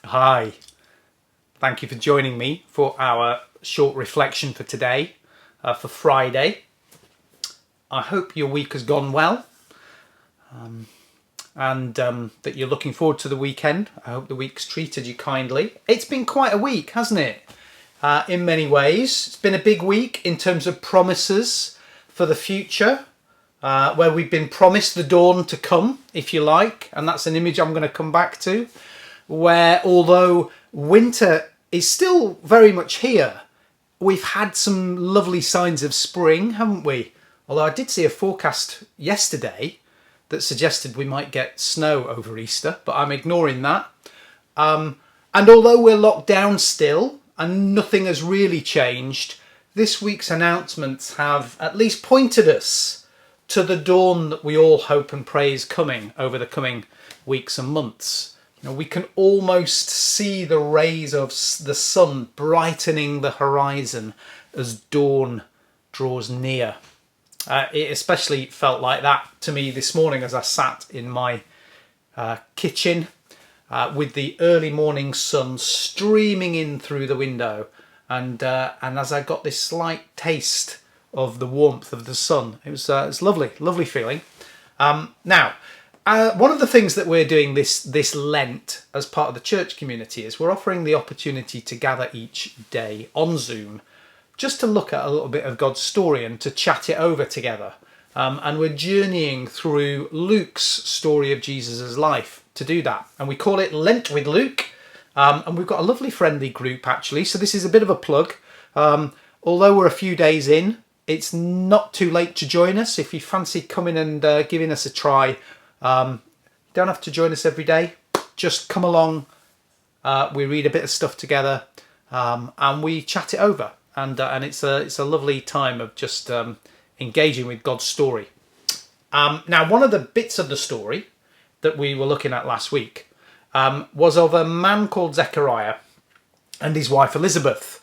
Hi, thank you for joining me for our short reflection for today, for Friday. I hope your week has gone well and that you're looking forward to the weekend. I hope the week's treated you kindly. It's been quite a week, hasn't it? In many ways. It's been a big week in terms of promises for the future, where we've been promised the dawn to come, if you like, and that's an image I'm going to come back to, where although winter is still very much here, we've had some lovely signs of spring, haven't we? Although I did see a forecast yesterday that suggested we might get snow over Easter, but I'm ignoring that. And although we're locked down still and nothing has really changed, this week's announcements have at least pointed us to the dawn that we all hope and pray is coming over the coming weeks and months. We can almost see the rays of the sun brightening the horizon as dawn draws near. It especially felt like that to me this morning as I sat in my kitchen with the early morning sun streaming in through the window, and as I got this slight taste of the warmth of the sun. It's lovely feeling. Now, one of the things that we're doing this Lent as part of the church community is we're offering the opportunity to gather each day on Zoom just to look at a little bit of God's story and to chat it over together. And we're journeying through Luke's story of Jesus' life to do that. And we call it Lent with Luke. And we've got a lovely friendly group actually. So this is a bit of a plug. Although we're a few days in, it's not too late to join us. If you fancy coming and giving us a try, you don't have to join us every day. Just come along. We read a bit of stuff together, and we chat it over. And it's a lovely time of just engaging with God's story. Now, one of the bits of the story that we were looking at last week was of a man called Zechariah and his wife Elizabeth,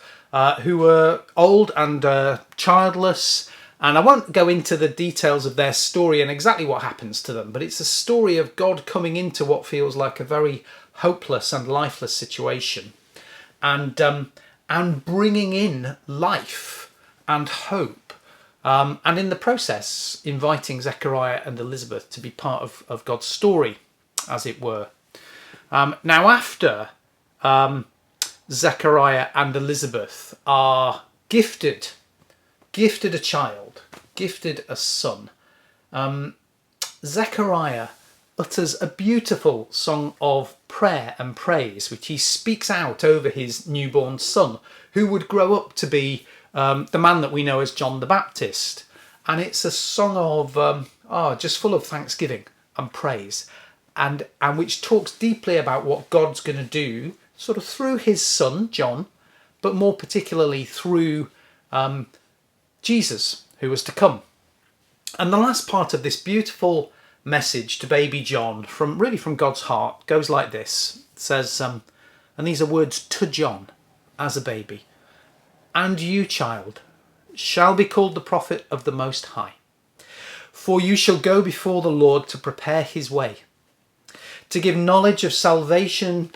who were old and childless. And I won't go into the details of their story and exactly what happens to them, but it's a story of God coming into what feels like a very hopeless and lifeless situation, and bringing in life and hope, and in the process inviting Zechariah and Elizabeth to be part of God's story, as it were. Now, after Zechariah and Elizabeth are gifted a child, gifted a son, Zechariah utters a beautiful song of prayer and praise, which he speaks out over his newborn son, who would grow up to be the man that we know as John the Baptist. And it's a song of just full of thanksgiving and praise, and which talks deeply about what God's going to do, sort of through his son John, but more particularly through Jesus, who was to come. And the last part of this beautiful message to baby John, from God's heart, goes like this. It says, and these are words to John as a baby: "And you, child, shall be called the prophet of the Most High, for you shall go before the Lord to prepare his way, to give knowledge of salvation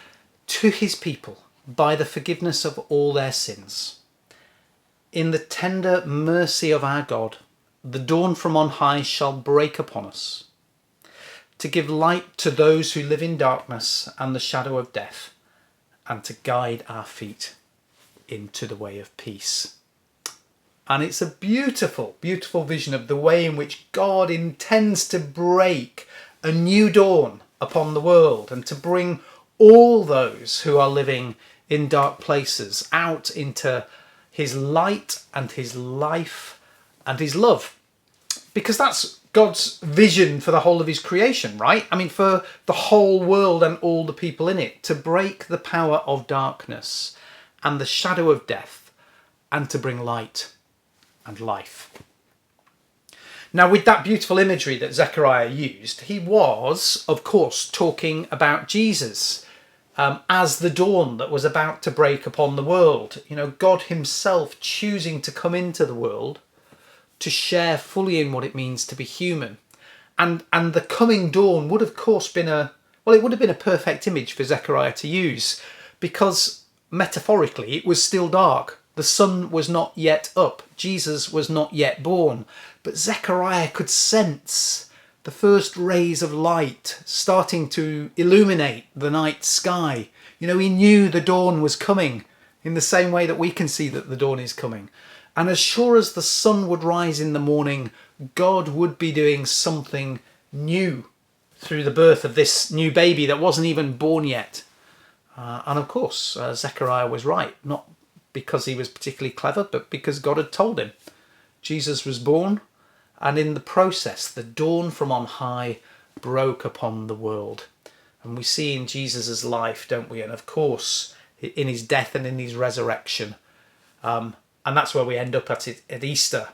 to his people by the forgiveness of all their sins. In the tender mercy of our God, the dawn from on high shall break upon us, to give light to those who live in darkness and the shadow of death, and to guide our feet into the way of peace." And it's a beautiful, beautiful vision of the way in which God intends to break a new dawn upon the world and to bring all those who are living in dark places out into his light and his life and his love. Because that's God's vision for the whole of his creation, right? I mean, for the whole world and all the people in it, to break the power of darkness and the shadow of death, and to bring light and life. Now, with that beautiful imagery that Zechariah used, he was, of course, talking about Jesus as the dawn that was about to break upon the world. God himself choosing to come into the world to share fully in what it means to be human. And the coming dawn would, of course, it would have been a perfect image for Zechariah to use, because metaphorically it was still dark. The sun was not yet up. Jesus was not yet born. But Zechariah could sense the first rays of light starting to illuminate the night sky. You know, he knew the dawn was coming in the same way that we can see that the dawn is coming. And as sure as the sun would rise in the morning, God would be doing something new through the birth of this new baby that wasn't even born yet. And of course, Zechariah was right, not because he was particularly clever, but because God had told him. Jesus was born, and in the process, the dawn from on high broke upon the world. And we see in Jesus' life, don't we? And of course, in his death and in his resurrection. And that's where we end up at Easter.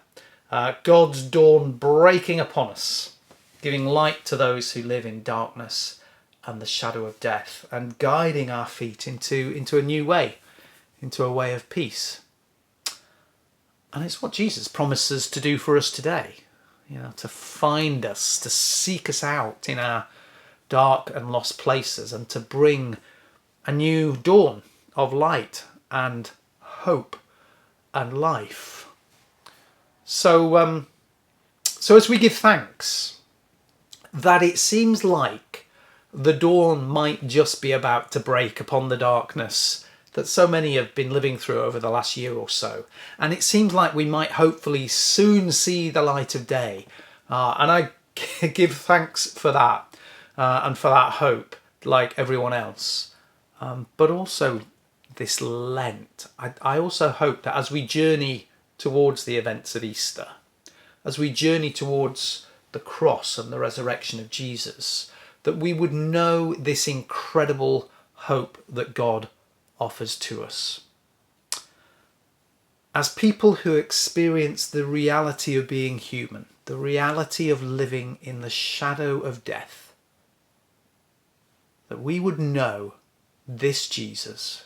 God's dawn breaking upon us, giving light to those who live in darkness and the shadow of death, and guiding our feet into a new way, into a way of peace. And it's what Jesus promises to do for us today, you know, to find us, to seek us out in our dark and lost places, and to bring a new dawn of light and hope and life. So as we give thanks that it seems like the dawn might just be about to break upon the darkness that so many have been living through over the last year or so, and it seems like we might hopefully soon see the light of day, and I give thanks for that, and for that hope, like everyone else. But also this Lent, I also hope that as we journey towards the events of Easter, as we journey towards the cross and the resurrection of Jesus, that we would know this incredible hope that God offers to us. As people who experience the reality of being human, the reality of living in the shadow of death, that we would know this Jesus,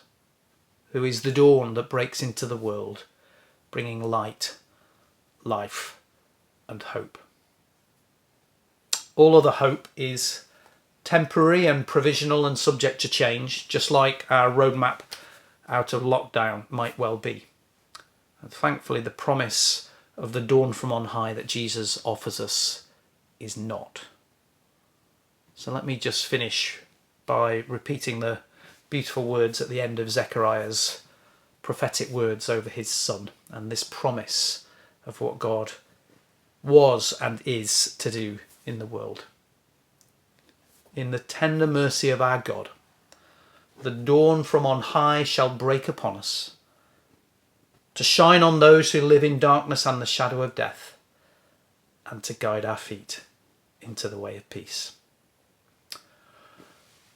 who is the dawn that breaks into the world, bringing light, life, and hope. All other hope is temporary and provisional and subject to change, just like our roadmap out of lockdown might well be. And thankfully, the promise of the dawn from on high that Jesus offers us is not. So let me just finish by repeating the beautiful words at the end of Zechariah's prophetic words over his son, and this promise of what God was and is to do in the world. In the tender mercy of our God, the dawn from on high shall break upon us, to shine on those who live in darkness and the shadow of death, and to guide our feet into the way of peace.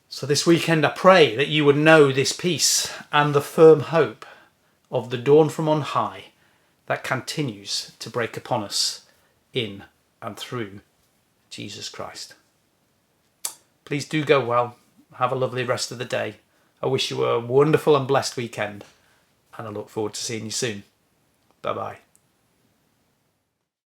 So this weekend I pray that you would know this peace and the firm hope of the dawn from on high that continues to break upon us in and through Jesus Christ. Please do go well. Have a lovely rest of the day. I wish you a wonderful and blessed weekend, and I look forward to seeing you soon. Bye-bye.